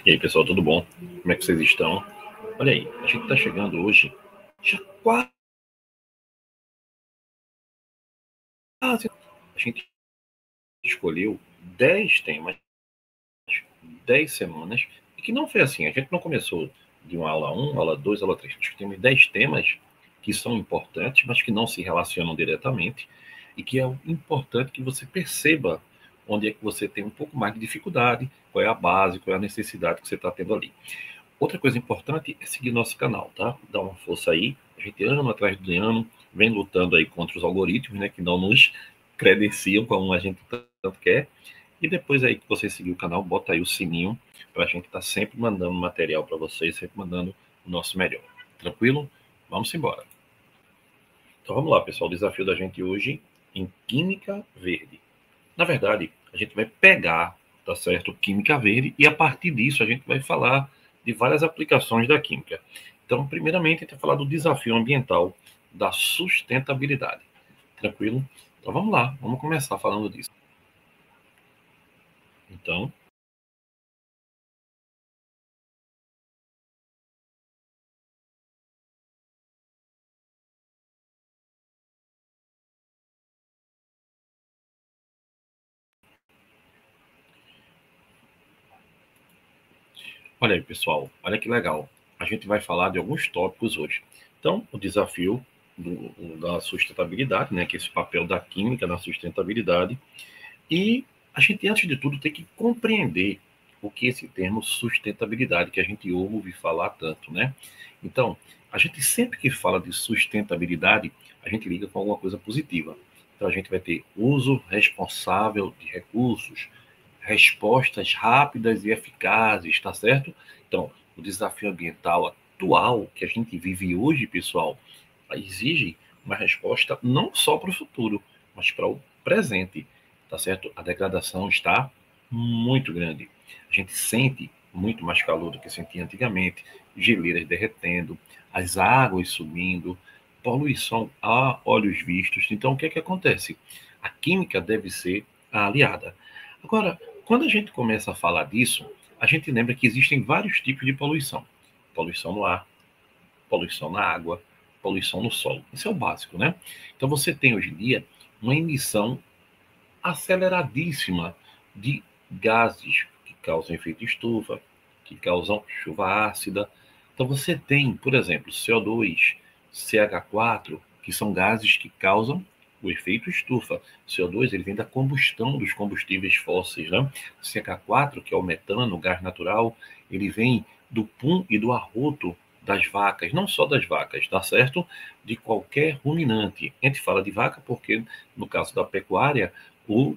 E aí, pessoal, tudo bom? Como é que vocês estão? Olha aí, a gente está chegando hoje, já quase. A gente escolheu 10 temas, 10 semanas, e que não foi assim. A gente não começou de uma aula 1, aula 2, aula 3. Acho que temos 10 temas que são importantes, mas que não se relacionam diretamente, e que é importante que você perceba onde é que você tem um pouco mais de dificuldade, qual é a base, qual é a necessidade que você está tendo ali. Outra coisa importante é seguir nosso canal, tá? Dá uma força aí. A gente ano atrás de ano vem lutando aí contra os algoritmos, né? Que não nos credenciam como a gente tanto quer. E depois aí que você seguir o canal, bota aí o sininho para a gente estar sempre mandando material para vocês, sempre mandando o nosso melhor. Tranquilo? Vamos embora. Então vamos lá, pessoal. O desafio da gente hoje em Química Verde. Na verdade, a gente vai pegar, tá certo, química verde, e a partir disso a gente vai falar de várias aplicações da química. Então, primeiramente, a gente vai falar do desafio ambiental da sustentabilidade. Tranquilo? Então vamos lá, vamos começar falando disso. Então, olha aí, pessoal, olha que legal. A gente vai falar de alguns tópicos hoje. Então, o desafio da sustentabilidade, né, que é esse papel da química na sustentabilidade. E a gente, antes de tudo, tem que compreender o que é esse termo sustentabilidade, que a gente ouve falar tanto, né? Então, a gente sempre que fala de sustentabilidade, a gente liga com alguma coisa positiva. Então, a gente vai ter uso responsável de recursos, respostas rápidas e eficazes, tá certo? Então, o desafio ambiental atual que a gente vive hoje, pessoal, exige uma resposta não só para o futuro, mas para o presente, tá certo? A degradação está muito grande. A gente sente muito mais calor do que sentia antigamente, geleiras derretendo, as águas subindo, poluição a olhos vistos. Então, o que é que acontece? A química deve ser a aliada. Agora, quando a gente começa a falar disso, a gente lembra que existem vários tipos de poluição. Poluição no ar, poluição na água, poluição no solo. Isso é o básico, né? Então você tem hoje em dia uma emissão aceleradíssima de gases que causam efeito estufa, que causam chuva ácida. Então você tem, por exemplo, CO2, CH4, que são gases que causam o efeito estufa. CO2 ele vem da combustão dos combustíveis fósseis, né? CH4, que é o metano, o gás natural, ele vem do pum e do arroto das vacas, não só das vacas, tá certo? De qualquer ruminante. A gente fala de vaca porque, no caso da pecuária, o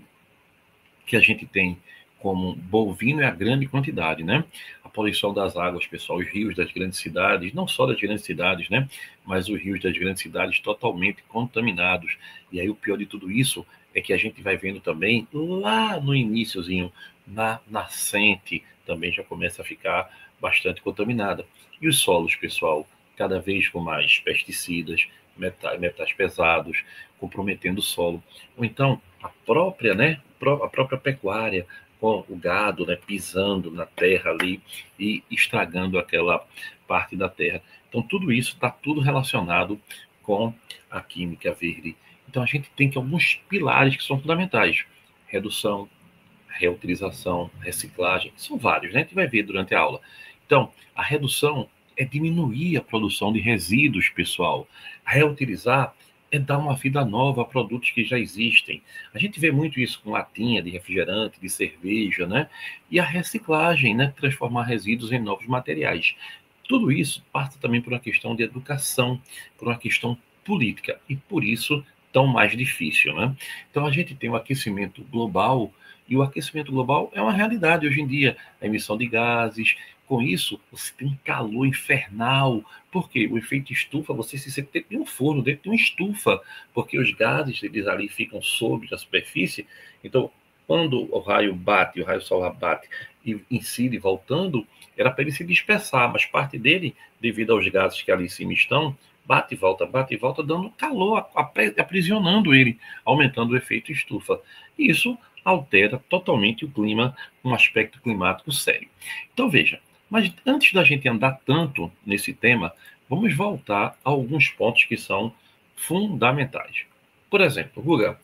que a gente tem como bovino é a grande quantidade, né? A poluição das águas, pessoal, os rios das grandes cidades, não só das grandes cidades, né? Mas os rios das grandes cidades totalmente contaminados. E aí o pior de tudo isso é que a gente vai vendo também lá no iniciozinho, na nascente, também já começa a ficar bastante contaminada. E os solos, pessoal, cada vez com mais pesticidas, metais pesados, comprometendo o solo. Ou então, a própria, né, a própria pecuária, com o gado, né, pisando na terra ali e estragando aquela parte da terra. Então, tudo isso está tudo relacionado com a química verde. Então, a gente tem que alguns pilares que são fundamentais: redução, reutilização, reciclagem, são vários, né? A gente vai ver durante a aula. Então, a redução é diminuir a produção de resíduos, pessoal. Reutilizar é dar uma vida nova a produtos que já existem. A gente vê muito isso com latinha de refrigerante, de cerveja, né? E a reciclagem, né? Transformar resíduos em novos materiais. Tudo isso passa também por uma questão de educação, por uma questão política, e por isso tão mais difícil, né? Então a gente tem o aquecimento global, e o aquecimento global é uma realidade hoje em dia, a emissão de gases. Com isso, você tem calor infernal. Por quê? O efeito estufa, você se sente dentro de um forno, dentro de uma estufa, porque os gases eles ali ficam sob a superfície. Então, quando o raio bate, o raio solar bate e incide voltando, era para ele se dispersar, mas parte dele, devido aos gases que ali em cima estão, bate e volta, dando calor, aprisionando ele, aumentando o efeito estufa. E isso altera totalmente o clima, um aspecto climático sério. Então, veja, mas antes da gente andar tanto nesse tema, vamos voltar a alguns pontos que são fundamentais. Por exemplo, Guga,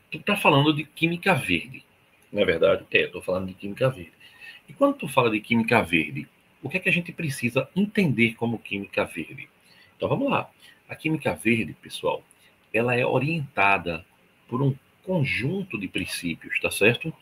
tu está falando de química verde, não é verdade? Estou falando de química verde. E quando tu fala de química verde, o que é que a gente precisa entender como química verde? Então vamos lá. A química verde, pessoal, ela é orientada por um conjunto de princípios, tá certo?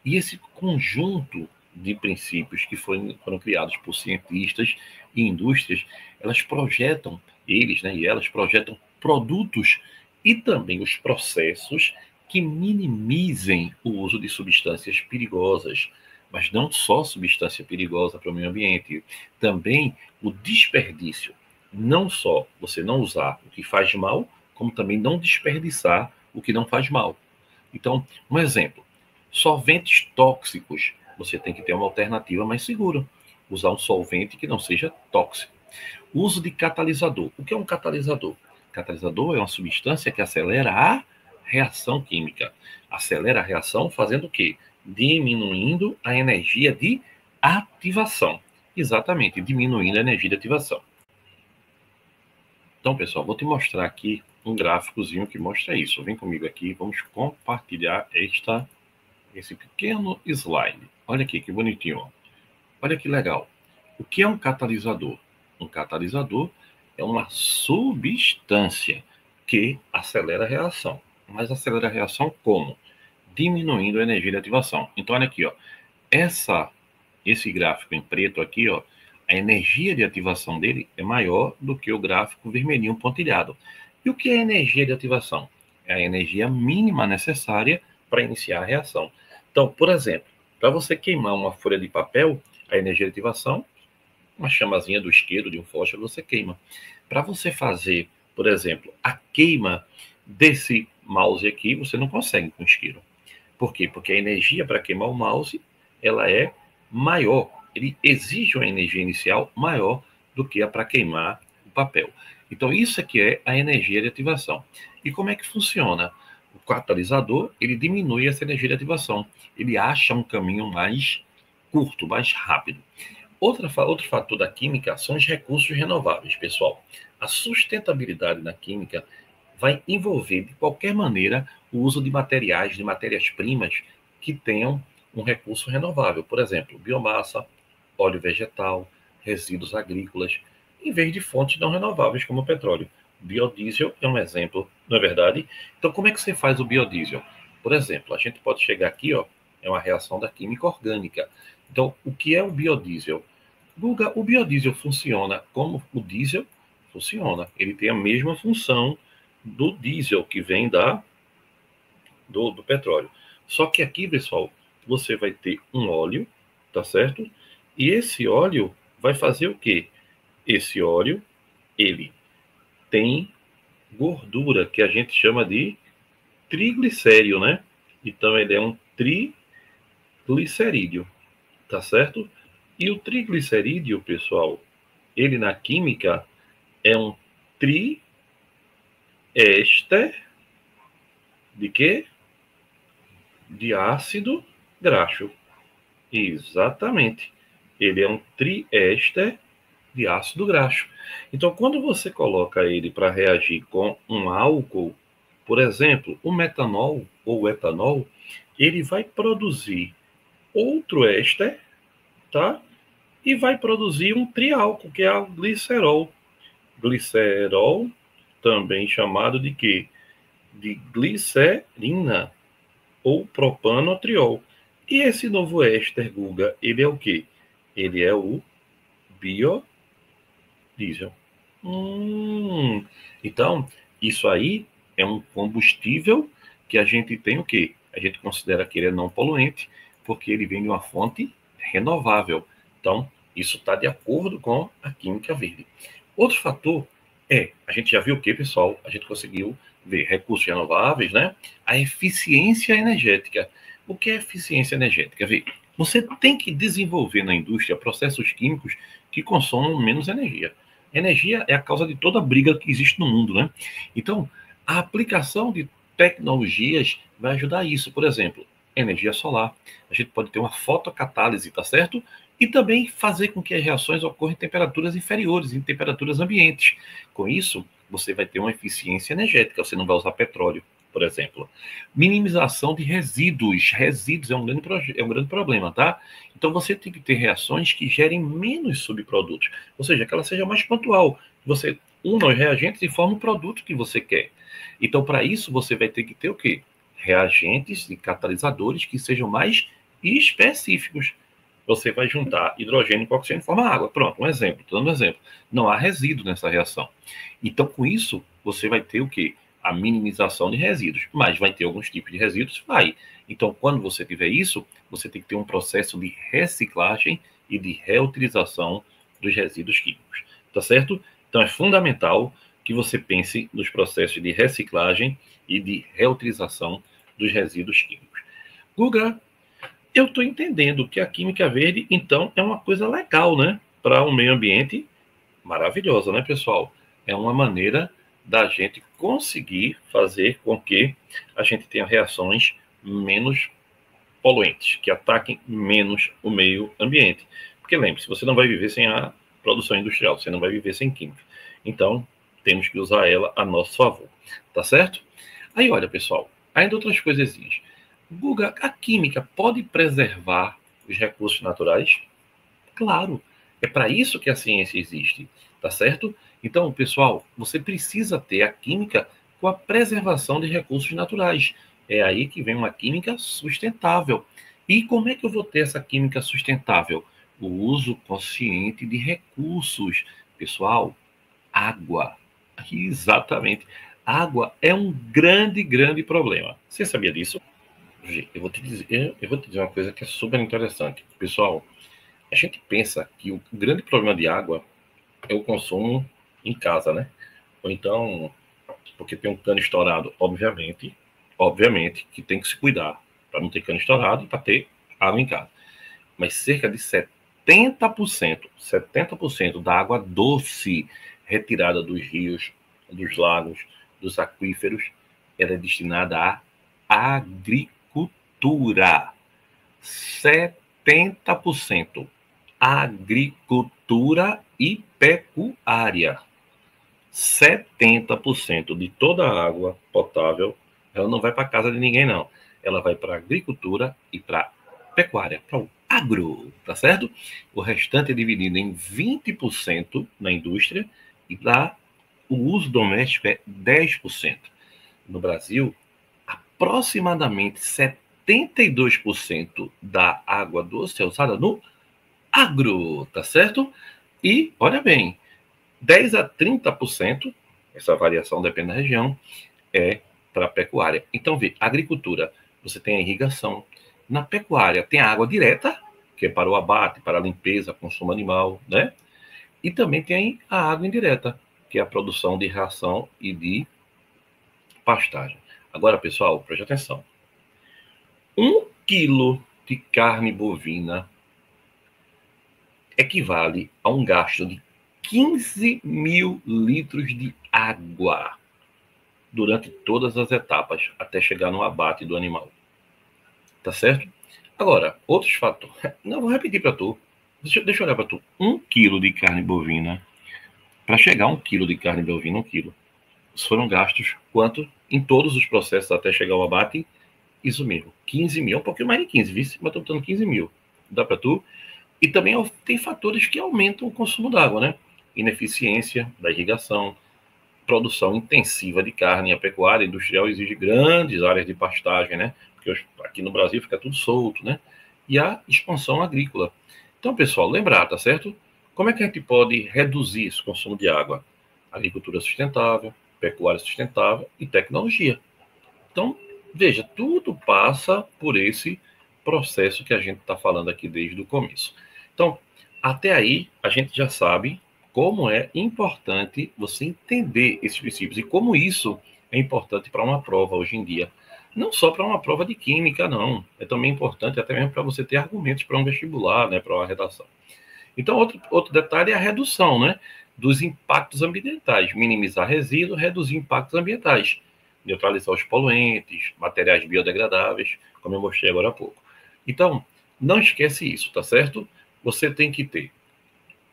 E esse conjunto de princípios que foram criados por cientistas e indústrias, elas projetam, eles, né, e elas projetam produtos e também os processos que minimizem o uso de substâncias perigosas, mas não só substância perigosa para o meio ambiente, também o desperdício. Não só você não usar o que faz mal, como também não desperdiçar o que não faz mal. Então, um exemplo: solventes tóxicos. Você tem que ter uma alternativa mais segura. Usar um solvente que não seja tóxico. Uso de catalisador. O que é um catalisador? Catalisador é uma substância que acelera a reação química. Acelera a reação fazendo o quê? Diminuindo a energia de ativação. Exatamente, diminuindo a energia de ativação. Então, pessoal, vou te mostrar aqui um gráficozinho que mostra isso. Vem comigo aqui, vamos compartilhar esse pequeno slide. Olha aqui, que bonitinho. Olha que legal. O que é um catalisador? Um catalisador é uma substância que acelera a reação. Mas acelera a reação como? Diminuindo a energia de ativação. Então, olha aqui, ó. Esse gráfico em preto aqui, ó, a energia de ativação dele é maior do que o gráfico vermelhinho pontilhado. E o que é energia de ativação? É a energia mínima necessária para iniciar a reação. Então, por exemplo, para você queimar uma folha de papel, a energia de ativação, uma chamazinha do isqueiro, de um fósforo, você queima. Para você fazer, por exemplo, a queima desse mouse aqui, você não consegue com isqueiro. Por quê? Porque a energia para queimar o mouse, ela é maior. Ele exige uma energia inicial maior do que a para queimar o papel. Então, isso aqui é a energia de ativação. E como é que funciona? O catalisador, ele diminui essa energia de ativação. Ele acha um caminho mais curto, mais rápido. Outro fator da química são os recursos renováveis, pessoal. A sustentabilidade na química vai envolver, de qualquer maneira, o uso de materiais, de matérias-primas que tenham um recurso renovável. Por exemplo, biomassa, óleo vegetal, resíduos agrícolas, em vez de fontes não renováveis como o petróleo. Biodiesel é um exemplo, não é verdade? Então, como é que você faz o biodiesel? Por exemplo, a gente pode chegar aqui, ó, é uma reação da química orgânica. Então, o que é o biodiesel? Guga, o biodiesel funciona como o diesel funciona. Ele tem a mesma função do diesel que vem do petróleo. Só que aqui, pessoal, você vai ter um óleo, tá certo? E esse óleo vai fazer o quê? Esse óleo, ele tem gordura, que a gente chama de triglicérido, né? Então, ele é um triglicerídeo, tá certo? E o triglicerídeo, pessoal, ele na química é um triéster de quê? De ácido graxo. Exatamente. Ele é um triéster de ácido graxo. Então, quando você coloca ele para reagir com um álcool, por exemplo, o metanol ou o etanol, ele vai produzir outro éster, tá? E vai produzir um triálcool, que é o glicerol. Glicerol, também chamado de quê? De glicerina ou propanotriol. E esse novo éster, Guga, ele é o quê? Ele é o biodiesel. Então, isso aí é um combustível que a gente tem o quê? A gente considera que ele é não poluente, porque ele vem de uma fonte renovável. Então, isso está de acordo com a química verde. Outro fator a gente já viu o que, pessoal? A gente conseguiu ver recursos renováveis, né? A eficiência energética. O que é eficiência energética? Vê, você tem que desenvolver na indústria processos químicos que consomam menos energia. Energia é a causa de toda a briga que existe no mundo, né? Então, a aplicação de tecnologias vai ajudar isso. Por exemplo, energia solar. A gente pode ter uma fotocatálise, tá certo? E também fazer com que as reações ocorram em temperaturas inferiores, em temperaturas ambientes. Com isso, você vai ter uma eficiência energética, você não vai usar petróleo, por exemplo. Minimização de resíduos. Resíduos é um grande problema, tá? Então você tem que ter reações que gerem menos subprodutos, ou seja, que ela seja mais pontual. Você una os reagentes e forma o produto que você quer. Então, para isso, você vai ter que ter o quê? Reagentes e catalisadores que sejam mais específicos. Você vai juntar hidrogênio com oxigênio e forma água. Pronto, um exemplo, estou dando um exemplo. Não há resíduo nessa reação. Então, com isso, você vai ter o quê? A minimização de resíduos. Mas vai ter alguns tipos de resíduos? Vai. Então, quando você tiver isso, você tem que ter um processo de reciclagem e de reutilização dos resíduos químicos. Tá certo? Então, é fundamental que você pense nos processos de reciclagem e de reutilização dos resíduos químicos. Guga, eu estou entendendo que a química verde, então, é uma coisa legal, né? Para o meio ambiente, maravilhosa, né, pessoal? É uma maneira da gente conseguir fazer com que a gente tenha reações menos poluentes, que ataquem menos o meio ambiente. Porque lembre-se, você não vai viver sem a produção industrial, você não vai viver sem química. Então, temos que usar ela a nosso favor, tá certo? Aí, olha, pessoal, ainda outras coisinhas. Guga, a química pode preservar os recursos naturais? Claro, é para isso que a ciência existe, tá certo? Então, pessoal, você precisa ter a química com a preservação de recursos naturais. É aí que vem uma química sustentável. E como é que eu vou ter essa química sustentável? O uso consciente de recursos. Pessoal, água. Exatamente. Água é um grande, grande problema. Você sabia disso? Eu vou te dizer uma coisa que é super interessante. Pessoal, a gente pensa que o grande problema de água é o consumo em casa, né? Ou então, porque tem um cano estourado, obviamente que tem que se cuidar para não ter cano estourado e para ter água em casa. Mas cerca de 70% da água doce retirada dos rios, dos lagos, dos aquíferos, ela é destinada à agricultura. 70% agricultura e pecuária. 70% de toda a água potável, ela não vai para casa de ninguém, não. Ela vai para a agricultura e para a pecuária, para o agro, tá certo? O restante é dividido em 20% na indústria e para o uso doméstico é 10%. No Brasil, aproximadamente 72% da água doce é usada no agro, tá certo? E, olha bem, 10 a 30%, essa variação depende da região, é para a pecuária. Então, vê, agricultura, você tem a irrigação. Na pecuária, tem a água direta, que é para o abate, para a limpeza, consumo animal, né? E também tem a água indireta, que é a produção de ração e de pastagem. Agora, pessoal, preste atenção. 1 quilo de carne bovina equivale a um gasto de 15 mil litros de água durante todas as etapas, até chegar no abate do animal. Tá certo? Agora, outros fatores. Não, vou repetir para tu. Deixa eu olhar para tu. 1 quilo de carne bovina, para chegar a 1 quilo de carne bovina, 1 quilo, foram gastos quanto em todos os processos até chegar ao abate? Isso mesmo, 15 mil, um pouquinho mais de 15, viu? Mas estou botando 15 mil. Dá para tu? E também tem fatores que aumentam o consumo d'água, né? Ineficiência da irrigação, produção intensiva de carne. A pecuária industrial exige grandes áreas de pastagem, né? Porque aqui no Brasil fica tudo solto, né? E a expansão agrícola. Então, pessoal, lembrar, tá certo? Como é que a gente pode reduzir esse consumo de água? Agricultura sustentável, pecuária sustentável e tecnologia. Então, veja, tudo passa por esse processo que a gente está falando aqui desde o começo. Então, até aí, a gente já sabe como é importante você entender esses princípios e como isso é importante para uma prova hoje em dia. Não só para uma prova de química, não. É também importante até mesmo para você ter argumentos para um vestibular, né, para uma redação. Então, outro detalhe é a redução, né, dos impactos ambientais. Minimizar resíduos, reduzir impactos ambientais. Neutralizar os poluentes, materiais biodegradáveis, como eu mostrei agora há pouco. Então, não esquece isso, tá certo? Você tem que ter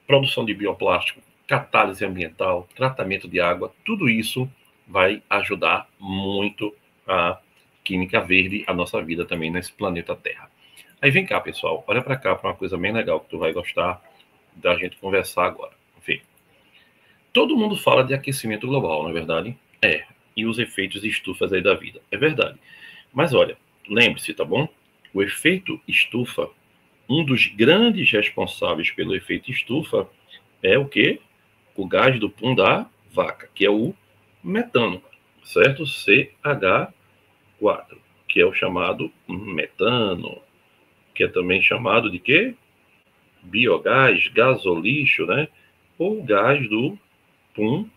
produção de bioplástico, catálise ambiental, tratamento de água, tudo isso vai ajudar muito a química verde, a nossa vida também nesse planeta Terra. Aí vem cá, pessoal, olha para cá para uma coisa bem legal que tu vai gostar da gente conversar agora. Vê. Todo mundo fala de aquecimento global, não é verdade? É. E os efeitos de estufas aí da vida. É verdade. Mas olha, lembre-se, tá bom? O efeito estufa, um dos grandes responsáveis pelo efeito estufa é o quê? O gás do pum da vaca, que é o metano, certo? CH4, que é o chamado metano, que é também chamado de quê? Biogás, gasolixo, né? Ou gás do pum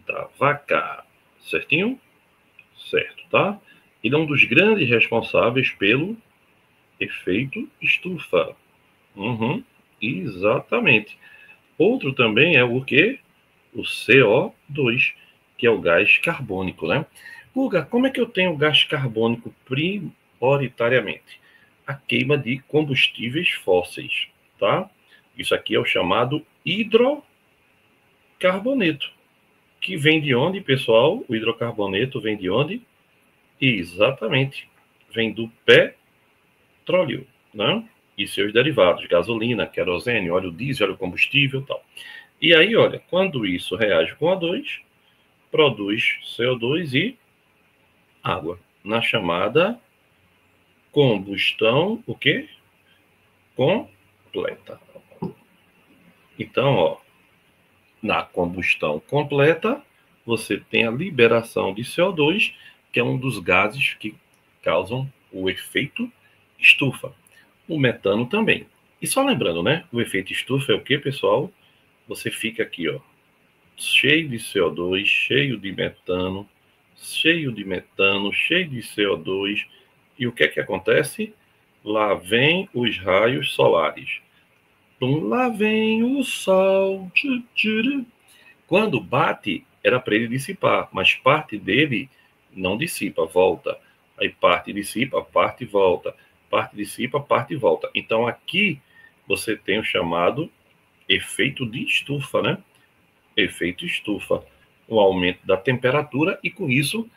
da vaca, certinho? Certo, tá? Ele é um dos grandes responsáveis pelo efeito estufa. Uhum, exatamente. Outro também é o quê? O CO2, que é o gás carbônico, né? Guga, como é que eu tenho gás carbônico prioritariamente? A queima de combustíveis fósseis, tá? Isso aqui é o chamado hidrocarboneto, que vem de onde, pessoal? O hidrocarboneto vem de onde? Exatamente, vem do petróleo, né? E seus derivados, gasolina, querosene, óleo diesel, óleo combustível e tal. E aí, olha, quando isso reage com O2, produz CO2 e água, na chamada combustão, o quê? Completa. Então, ó, na combustão completa, você tem a liberação de CO2, que é um dos gases que causam o efeito estufa. O metano também. E só lembrando, né? O efeito estufa é o que, pessoal? Você fica aqui, ó, cheio de CO2, cheio de metano, cheio de metano, cheio de CO2. E o que é que acontece? Lá vem os raios solares. Lá vem o sol. Quando bate, era para ele dissipar, mas parte dele não dissipa, volta. Aí parte dissipa, parte volta. Parte dissipa, parte volta. Então aqui você tem o chamado efeito de estufa, né? Efeito estufa. O aumento da temperatura e com isso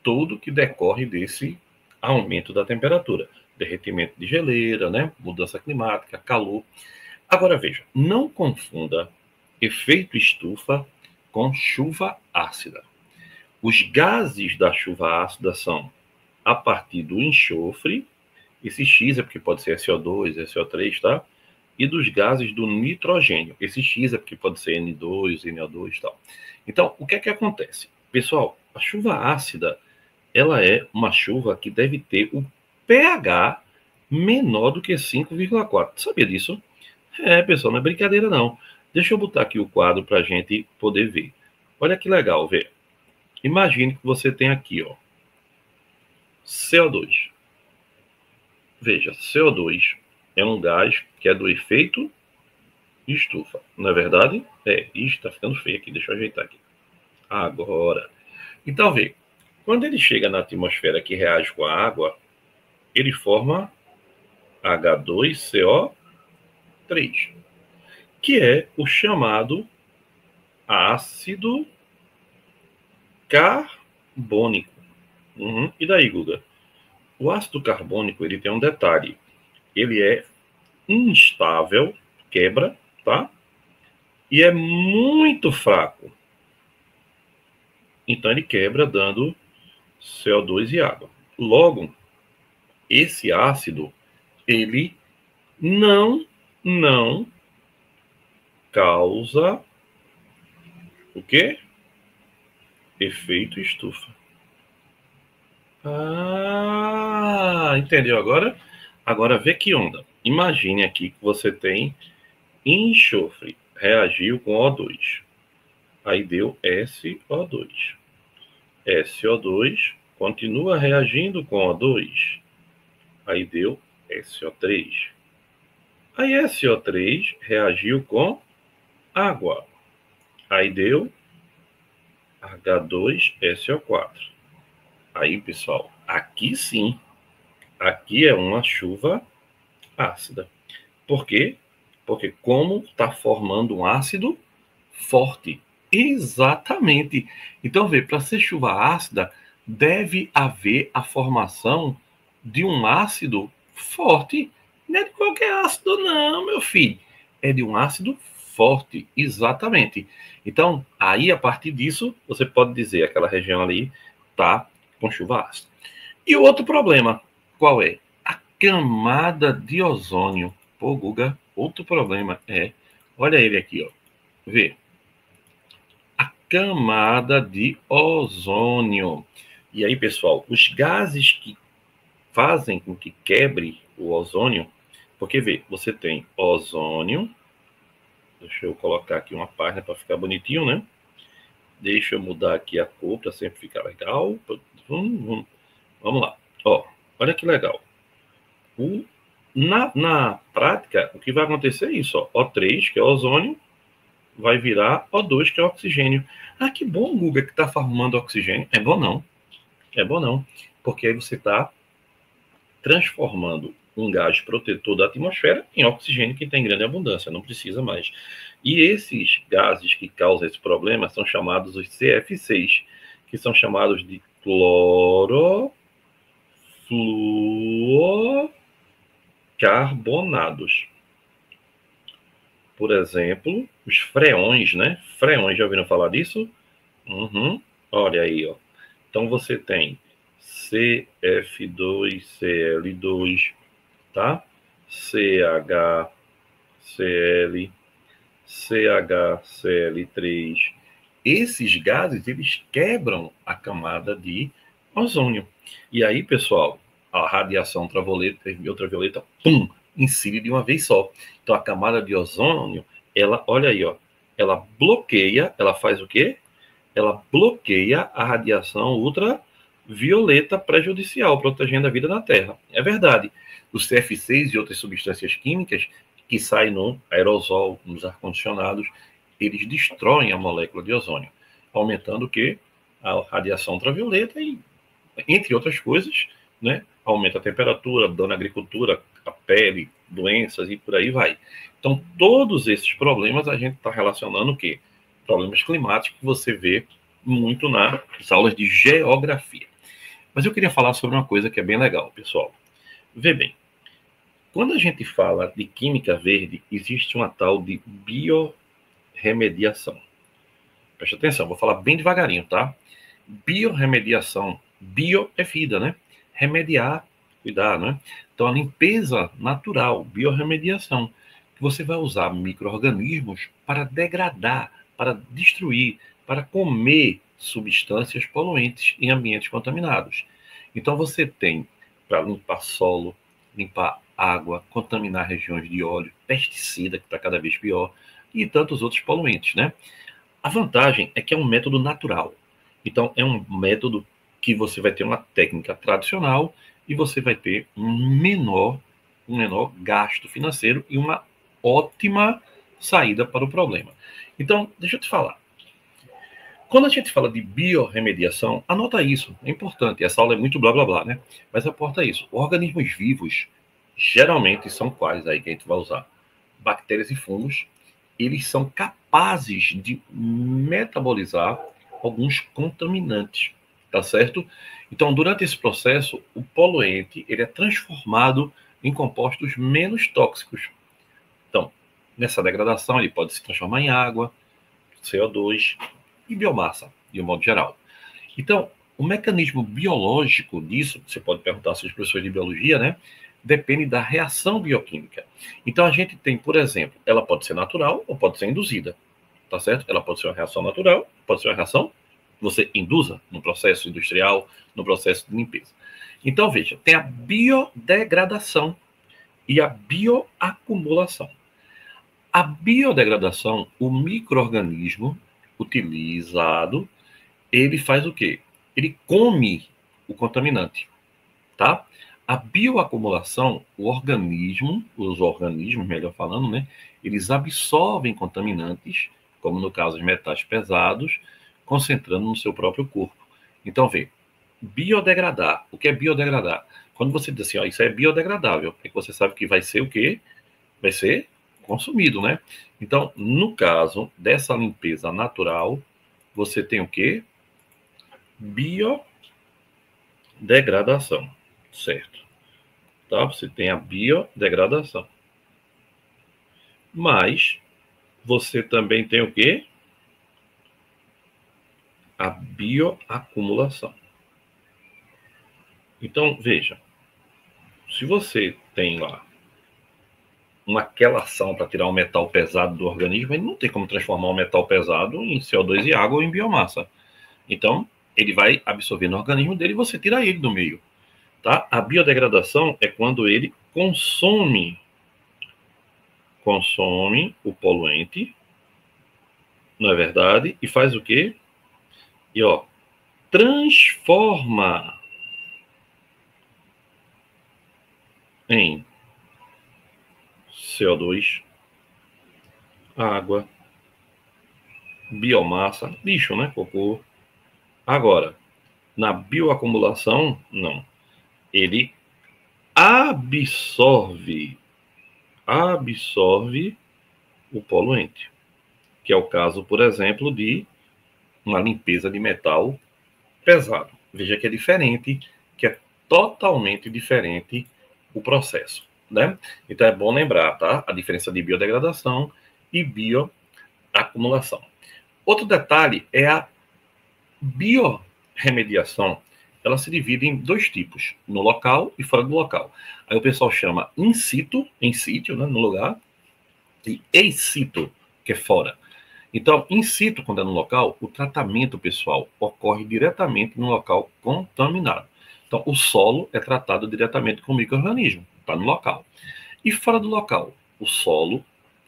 tudo que decorre desse aumento da temperatura. Derretimento de geleira, né? Mudança climática, calor. Agora veja, não confunda efeito estufa com chuva ácida. Os gases da chuva ácida são a partir do enxofre, esse X é porque pode ser SO2, SO3, tá? E dos gases do nitrogênio. Esse X é porque pode ser N2, NO2 e tal. Então, o que é que acontece? Pessoal, a chuva ácida, ela é uma chuva que deve ter o pH menor do que 5,4. Sabia disso? É, pessoal, não é brincadeira não. Deixa eu botar aqui o quadro para a gente poder ver. Olha que legal, ver. Imagine que você tem aqui, ó, CO2. Veja, CO2 é um gás que é do efeito estufa, não é verdade? É, isso está ficando feio aqui, deixa eu ajeitar aqui. Agora. Então, vê, quando ele chega na atmosfera que reage com a água, ele forma H2CO3, que é o chamado ácido carbônico. Uhum. E daí, Guga? O ácido carbônico, ele tem um detalhe. Ele é instável, quebra, tá? E é muito fraco. Então ele quebra dando CO2 e água. Logo, esse ácido, ele não causa o quê? Efeito estufa. Ah, entendeu agora? Agora vê que onda. Imagine aqui que você tem enxofre, reagiu com O2. Aí deu SO2. SO2 continua reagindo com O2. Aí deu SO3. Aí SO3 reagiu com água. Aí deu H2SO4. Aí, pessoal, aqui sim, aqui é uma chuva ácida. Por quê? Porque como está formando um ácido forte. Exatamente. Então, vê, para ser chuva ácida, deve haver a formação de um ácido forte. Não é de qualquer ácido, não, meu filho. É de um ácido forte, exatamente. Então, aí, a partir disso, você pode dizer aquela região ali está com chuva ácida. E o outro problema, qual é? A camada de ozônio. Pô, Guga, outro problema é, olha ele aqui, ó. Vê, a camada de ozônio. E aí, pessoal, os gases que fazem com que quebre o ozônio, porque vê, você tem ozônio, deixa eu colocar aqui uma página para ficar bonitinho, né? Deixa eu mudar aqui a cor para sempre ficar legal. Vamos lá. Ó, olha que legal. Na prática, o que vai acontecer é isso, ó. O3, que é ozônio, vai virar O2, que é oxigênio. Ah, que bom, Guga, que está formando oxigênio. É bom não. É bom não. Porque aí você está transformando um gás protetor da atmosfera em oxigênio que tem grande abundância, não precisa mais. E esses gases que causam esse problema são chamados os CF6, que são chamados de clorofluorocarbonados. Por exemplo, os freões, né? Freões, já ouviram falar disso? Uhum. Olha aí, ó. Então você tem CF2Cl2, tá? CHCl, CHCl3. Esses gases, eles quebram a camada de ozônio. E aí, pessoal, a radiação ultravioleta e ultravioleta, pum, incide de uma vez só. Então, a camada de ozônio, ela, olha aí, ó, ela bloqueia, ela faz o quê? Ela bloqueia a radiação ultravioleta prejudicial, protegendo a vida na Terra. É verdade. Os CF6 e outras substâncias químicas que saem no aerosol, nos ar-condicionados, eles destroem a molécula de ozônio, aumentando o quê? A radiação ultravioleta e, entre outras coisas, né, aumenta a temperatura, dano à agricultura, a pele, doenças e por aí vai. Então, todos esses problemas a gente está relacionando o quê? Problemas climáticos que você vê muito nas aulas de geografia. Mas eu queria falar sobre uma coisa que é bem legal, pessoal. Vê bem, quando a gente fala de química verde, existe uma tal de biorremediação. Preste atenção, vou falar bem devagarinho, tá? Biorremediação, bio é vida, né? Remediar, cuidar, né? Então, a limpeza natural, biorremediação, que você vai usar micro-organismos para degradar, para destruir, para comer substâncias poluentes em ambientes contaminados. Então, você tem para limpar solo, limpar água, contaminar regiões de óleo, pesticida, que está cada vez pior, e tantos outros poluentes, né? A vantagem é que é um método natural. Então, é um método que você vai ter uma técnica tradicional e você vai ter um menor gasto financeiro e uma ótima saída para o problema. Então, deixa eu te falar. Quando a gente fala de biorremediação, anota isso, é importante. Essa aula é muito blá blá blá, né? Mas aporta isso. Organismos vivos, geralmente são quais aí que a gente vai usar? Bactérias e fungos. Eles são capazes de metabolizar alguns contaminantes, tá certo? Então, durante esse processo, o poluente ele é transformado em compostos menos tóxicos. Então, nessa degradação, ele pode se transformar em água, CO2 e biomassa, de um modo geral. Então, o mecanismo biológico disso, você pode perguntar aos seus professores de biologia, né? Depende da reação bioquímica. Então, a gente tem, por exemplo, ela pode ser natural ou pode ser induzida, tá certo? Ela pode ser uma reação natural, pode ser uma reação que você induza no processo industrial, no processo de limpeza. Então, veja, tem a biodegradação e a bioacumulação. A biodegradação, o micro-organismo utilizado, ele faz o quê? Ele come o contaminante, tá? A bioacumulação, os organismos, melhor falando, né? Eles absorvem contaminantes, como no caso os metais pesados, concentrando no seu próprio corpo. Então, vê, biodegradar. O que é biodegradar? Quando você diz assim, ó, isso é biodegradável, é que você sabe que vai ser o quê? Vai ser consumido, né? Então, no caso dessa limpeza natural, você tem o quê? Biodegradação, certo? Tá? Você tem a biodegradação. Mas você também tem o quê? A bioacumulação. Então, veja, se você tem lá uma quelação para tirar um metal pesado do organismo, ele não tem como transformar um metal pesado em CO2 e água ou em biomassa. Então, ele vai absorver no organismo dele e você tira ele do meio. Tá? A biodegradação é quando ele consome o poluente, não é verdade? E faz o quê? E ó, transforma em CO2, água, biomassa, lixo, né? Cocô. Agora, na bioacumulação, não. Ele absorve o poluente, que é o caso, por exemplo, de uma limpeza de metal pesado. Veja que é diferente, que é totalmente diferente o processo, né? Então é bom lembrar, tá? A diferença de biodegradação e bioacumulação. Outro detalhe é a biorremediação. Ela se divide em dois tipos, no local e fora do local. Aí o pessoal chama in situ, em sítio, né, no lugar, e ex situ, que é fora. Então, in situ, quando é no local, o tratamento, pessoal, ocorre diretamente no local contaminado. Então, o solo é tratado diretamente com o micro-organismo, está no local. E fora do local, o solo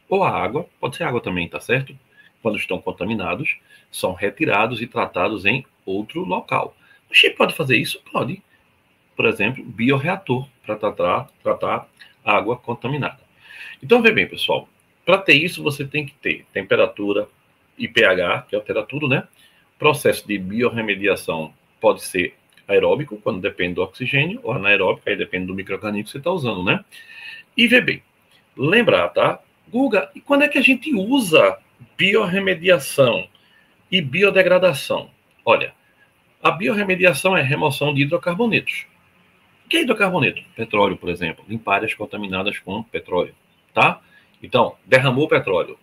ou a água, pode ser água também, tá certo? Quando estão contaminados, são retirados e tratados em outro local. O chip pode fazer isso? Pode. Por exemplo, bioreator, para tratar água contaminada. Então, vê bem, pessoal, para ter isso, você tem que ter temperatura e pH, que altera tudo, né? Processo de biorremediação pode ser aeróbico, quando depende do oxigênio, ou anaeróbico, aí depende do micro-organismo que você está usando, né? E vê bem, lembrar, tá? Guga, e quando é que a gente usa biorremediação e biodegradação? Olha, a biorremediação é a remoção de hidrocarbonetos. O que é hidrocarboneto? Petróleo, por exemplo. Limpar áreas contaminadas com petróleo, tá? Então, derramou petróleo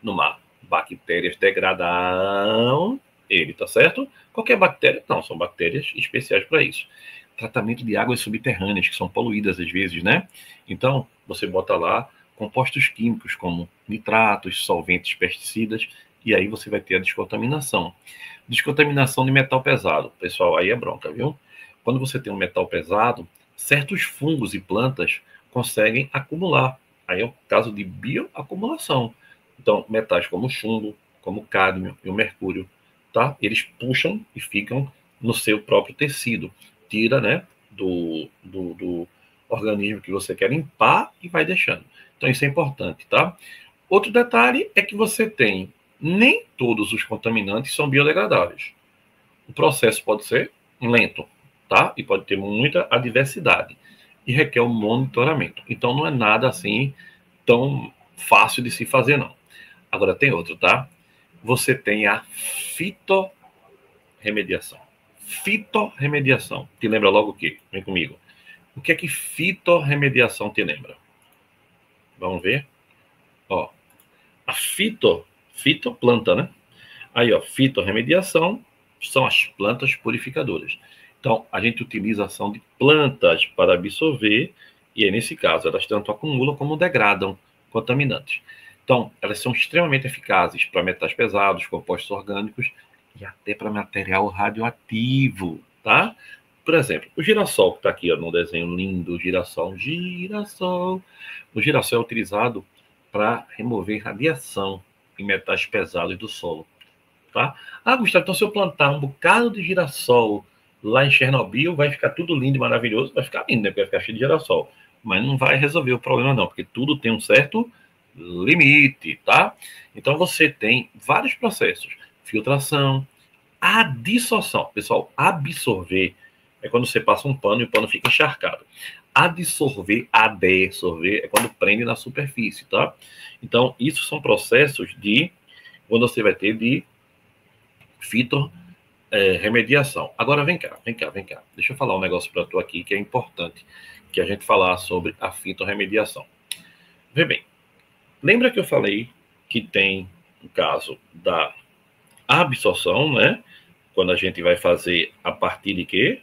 no mar. Bactérias degradam ele, tá certo? Qualquer bactéria? Não, são bactérias especiais para isso. Tratamento de águas subterrâneas, que são poluídas às vezes, né? Então, você bota lá compostos químicos como nitratos, solventes, pesticidas, e aí você vai ter a descontaminação. Descontaminação de metal pesado. Pessoal, aí é bronca, viu? Quando você tem um metal pesado, certos fungos e plantas conseguem acumular. Aí é o caso de bioacumulação. Então, metais como o chumbo, como o cádmio e o mercúrio, tá? Eles puxam e ficam no seu próprio tecido. Tira, né, do organismo que você quer limpar e vai deixando. Então, isso é importante, tá? Outro detalhe é que você tem, nem todos os contaminantes são biodegradáveis. O processo pode ser lento, tá? E pode ter muita adversidade. E requer um monitoramento. Então, não é nada assim tão fácil de se fazer, não. Agora, tem outro, tá? Você tem a fitorremediação. Fitorremediação. Te lembra logo o quê? Vem comigo. O que é que fitorremediação te lembra? Vamos ver? Ó, a fitoplanta, né? Aí, ó, fitorremediação são as plantas purificadoras. Então, a gente utiliza a ação de plantas para absorver, e aí, nesse caso, elas tanto acumulam como degradam contaminantes. Então, elas são extremamente eficazes para metais pesados, compostos orgânicos e até para material radioativo, tá? Por exemplo, o girassol, que está aqui ó, no desenho lindo, girassol. O girassol é utilizado para remover radiação em metais pesados do solo. Tá? Ah, Gustavo, então se eu plantar um bocado de girassol Lá em Chernobyl vai ficar tudo lindo e maravilhoso, vai ficar lindo, né? Porque vai ficar cheio de girassol. Mas não vai resolver o problema, não, porque tudo tem um certo limite, tá? Então você tem vários processos: filtração, adsorção. Pessoal, absorver é quando você passa um pano e o pano fica encharcado. Adsorver é quando prende na superfície, tá? Então, isso são processos de quando você vai ter de remediação. Agora, vem cá. Deixa eu falar um negócio para tu aqui que é importante, que a gente falar sobre a fitorremediação. Vê bem, lembra que eu falei que tem o caso da absorção, né? Quando a gente vai fazer a partir de quê?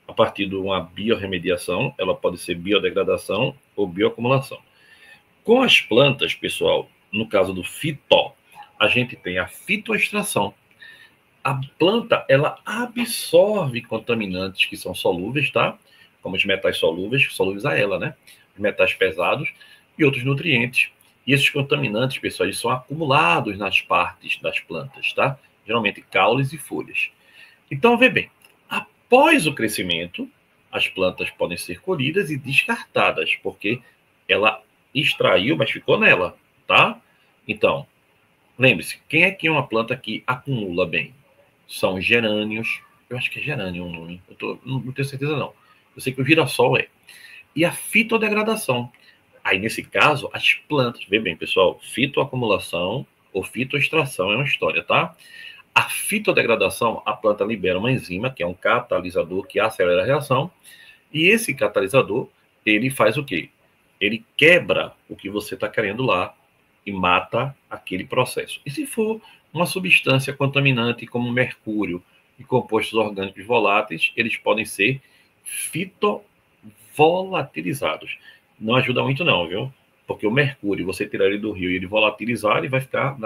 A partir de uma biorremediação, ela pode ser biodegradação ou bioacumulação. Com as plantas, pessoal, no caso do fito, a gente tem a fitoextração. A planta, ela absorve contaminantes que são solúveis, tá? Como os metais solúveis a ela, né? Os metais pesados e outros nutrientes. E esses contaminantes, pessoal, eles são acumulados nas partes das plantas, tá? Geralmente caules e folhas. Então, vê bem, após o crescimento, as plantas podem ser colhidas e descartadas, porque ela extraiu, mas ficou nela, tá? Então, lembre-se, quem é que é uma planta que acumula bem? São gerânios, eu acho que é gerânio o nome, não tenho certeza não. Eu sei que o girassol é. E a fitodegradação. Aí, nesse caso, as plantas, vê bem, pessoal, fitoacumulação ou fitoextração é uma história, tá? A fitodegradação, a planta libera uma enzima, que é um catalisador que acelera a reação, e esse catalisador, ele faz o quê? Ele quebra o que você está querendo lá e mata aquele processo. E se for uma substância contaminante como mercúrio e compostos orgânicos voláteis, eles podem ser fitovolatilizados. Não ajuda muito não, viu? Porque o mercúrio, você tirar ele do rio e ele volatilizar, ele vai ficar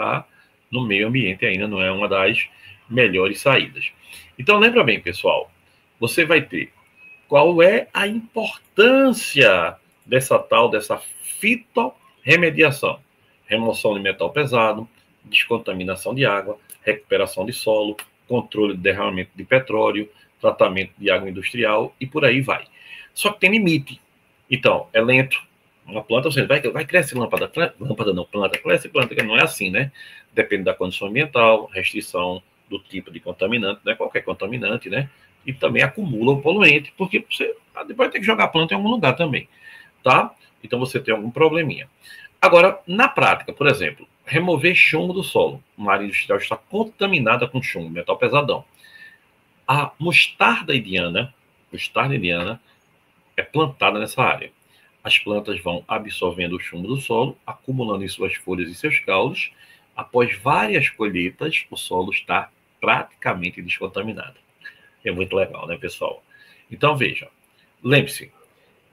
no meio ambiente ainda, não é uma das melhores saídas. Então, lembra bem, pessoal, você vai ter qual é a importância dessa fitorremediação. Remoção de metal pesado, descontaminação de água, recuperação de solo, controle de derramamento de petróleo, tratamento de água industrial e por aí vai. Só que tem limite. Então, é lento. Uma planta, você vai crescer planta, cresce planta, que não é assim, né? Depende da condição ambiental, restrição do tipo de contaminante, né? Qualquer contaminante, né? E também acumula o poluente, porque você depois tem que jogar a planta em algum lugar também, tá? Então você tem algum probleminha. Agora, na prática, por exemplo, remover chumbo do solo. Uma área industrial está contaminada com chumbo, metal pesadão. A mostarda indiana é plantada nessa área. As plantas vão absorvendo o chumbo do solo, acumulando em suas folhas e seus caules. Após várias colheitas, o solo está praticamente descontaminado. É muito legal, né, pessoal? Então, veja. Lembre-se.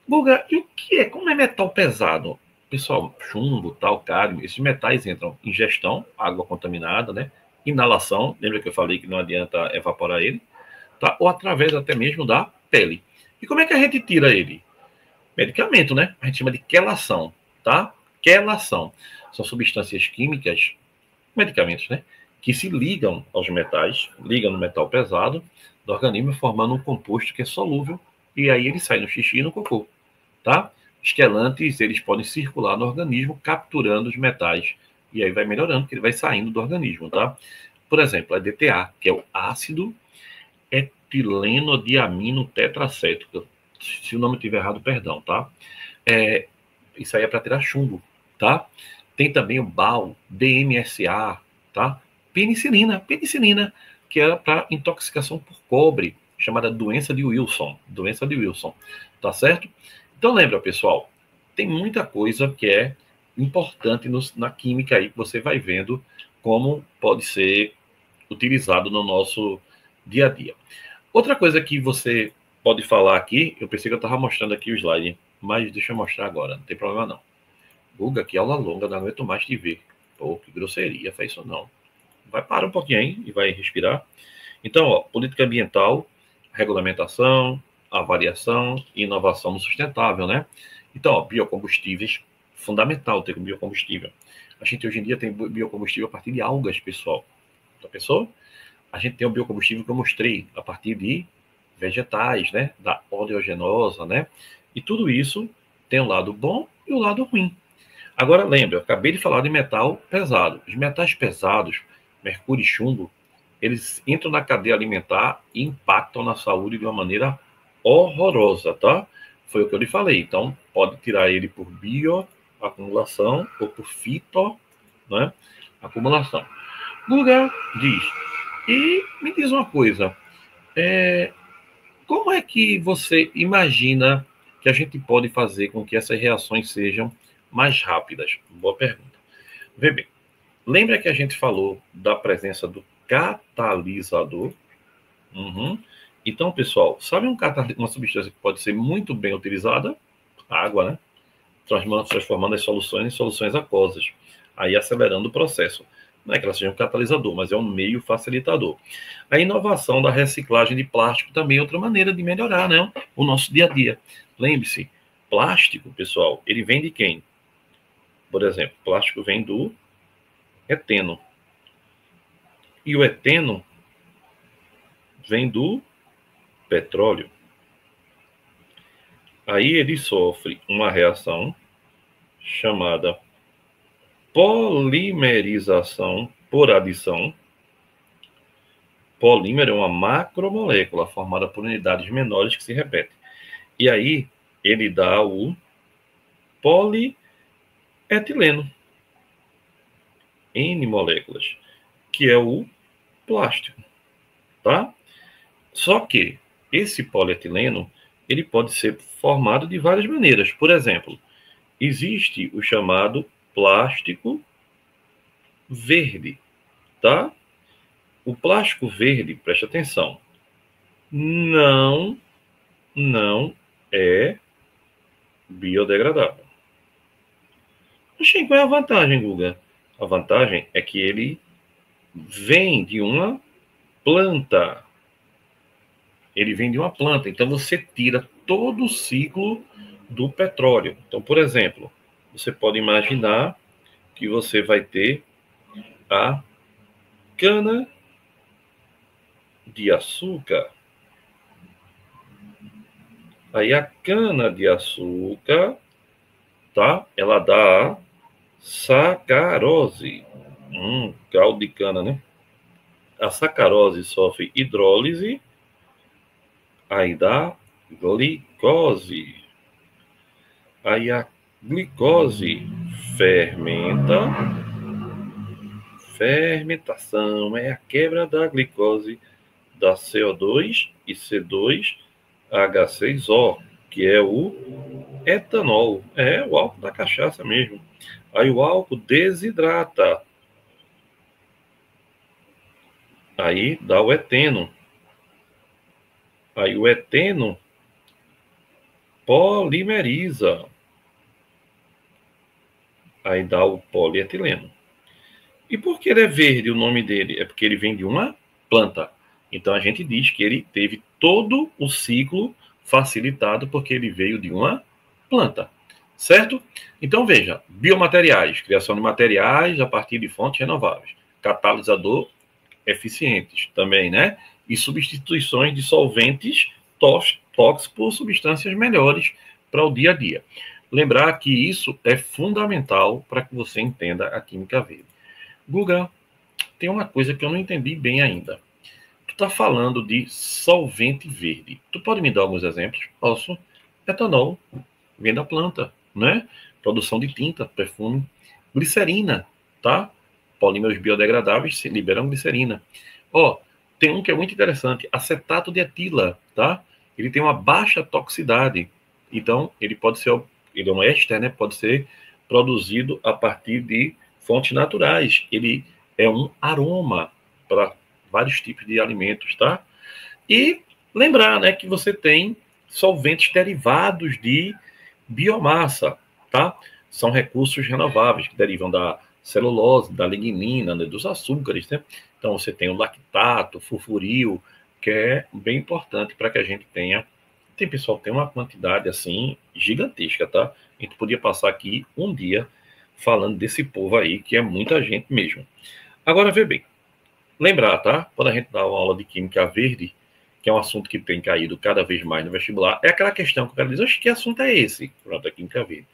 Guga, e o que é? Como é metal pesado? Pessoal, chumbo, tal, cádmio, esses metais entram em ingestão, água contaminada, né? Inalação, lembra que eu falei que não adianta evaporar ele, tá? Ou através até mesmo da pele. E como é que a gente tira ele? Medicamento, né? A gente chama de quelação, tá? Quelação. São substâncias químicas, medicamentos, né? Que se ligam aos metais, ligam no metal pesado do organismo, formando um composto que é solúvel, e aí ele sai no xixi e no cocô, tá? Os quelantes, eles podem circular no organismo, capturando os metais, e aí vai melhorando, porque ele vai saindo do organismo, tá? Por exemplo, a DTA, que é o ácido etileno tetracético. Se o nome estiver errado, perdão, tá? Isso aí é para tirar chumbo, tá? Tem também o BAL, DMSA, tá? Penicilina, que é para intoxicação por cobre, chamada doença de Wilson, tá certo? Então lembra, pessoal, tem muita coisa que é importante na química aí que você vai vendo como pode ser utilizado no nosso dia a dia. Outra coisa que você pode falar aqui, eu pensei que eu estava mostrando aqui o slide, mas deixa eu mostrar agora, não tem problema não. Guga, que aula longa, não aguento mais te ver. Pô, que grosseria, faz isso não. Vai parar um pouquinho aí e vai respirar. Então, ó, política ambiental, regulamentação, avaliação e inovação no sustentável, né? Então, ó, biocombustíveis, fundamental ter biocombustível. A gente hoje em dia tem biocombustível a partir de algas, pessoal. Já pensou? A gente tem o biocombustível que eu mostrei a partir de vegetais, né? Da oleaginosa, né? E tudo isso tem o lado bom e o lado ruim. Agora, lembra, eu acabei de falar de metal pesado. Os metais pesados, mercúrio e chumbo, eles entram na cadeia alimentar e impactam na saúde de uma maneira horrorosa, tá? Foi o que eu lhe falei. Então, pode tirar ele por bioacumulação ou por fito, né, acumulação. Guga diz, e me diz uma coisa, como é que você imagina que a gente pode fazer com que essas reações sejam mais rápidas? Boa pergunta. Vê bem, lembra que a gente falou da presença do catalisador? Uhum. Então, pessoal, sabe uma substância que pode ser muito bem utilizada? A água, né? Transformando as soluções em soluções aquosas, aí acelerando o processo. Não é que ela seja um catalisador, mas é um meio facilitador. A inovação da reciclagem de plástico também é outra maneira de melhorar, né, o nosso dia a dia. Lembre-se, plástico, pessoal, ele vem de quem? Por exemplo, plástico vem do eteno. E o eteno vem do petróleo. Aí ele sofre uma reação chamada polimerização por adição. Polímero é uma macromolécula formada por unidades menores que se repetem. E aí ele dá o polietileno, N moléculas, que é o plástico, tá? Só que esse polietileno, ele pode ser formado de várias maneiras. Por exemplo, existe o chamado plástico verde, tá? O plástico verde, preste atenção, não é biodegradável. Oxi, qual é a vantagem, Guga? A vantagem é que ele vem de uma planta. Ele vem de uma planta. Então, você tira todo o ciclo do petróleo. Então, por exemplo, você pode imaginar que você vai ter a cana de açúcar. Aí a cana de açúcar, tá? Ela dá a sacarose. Caldo de cana, né? A sacarose sofre hidrólise, aí dá glicose. Aí a glicose fermentação é a quebra da glicose da CO2 e C2H6O, que é o etanol, é o álcool da cachaça mesmo. Aí o álcool desidrata, aí dá o eteno. Aí o eteno polimeriza, aí dá o polietileno. E por que ele é verde, o nome dele? É porque ele vem de uma planta. Então a gente diz que ele teve todo o ciclo facilitado porque ele veio de uma planta, certo? Então veja, biomateriais, criação de materiais a partir de fontes renováveis, catalisador eficientes também, né? E substituições de solventes tóxicos por substâncias melhores para o dia a dia. Lembrar que isso é fundamental para que você entenda a química verde. Guga, tem uma coisa que eu não entendi bem ainda. Tu está falando de solvente verde. Tu pode me dar alguns exemplos? Posso. Etanol, vem da planta, né? Produção de tinta, perfume. Glicerina, tá? Polímeros biodegradáveis se liberam glicerina. Ó, tem um que é muito interessante, acetato de etila, tá? Ele tem uma baixa toxicidade. Então, ele é um éster, né? Pode ser produzido a partir de fontes naturais. Ele é um aroma para vários tipos de alimentos, tá? E lembrar, né, que você tem solventes derivados de biomassa, tá? São recursos renováveis que derivam da celulose, da lignina, né, dos açúcares, né? Então você tem o lactato, o furfuril, que é bem importante para que a gente tenha. Tem, pessoal, tem uma quantidade assim gigantesca, tá? A gente podia passar aqui um dia falando desse povo aí, que é muita gente mesmo. Agora, vê bem, lembrar, tá? Quando a gente dá uma aula de química verde, que é um assunto que tem caído cada vez mais no vestibular, é aquela questão que o cara diz, oxe, que assunto é esse? Pronto, aqui nunca vi.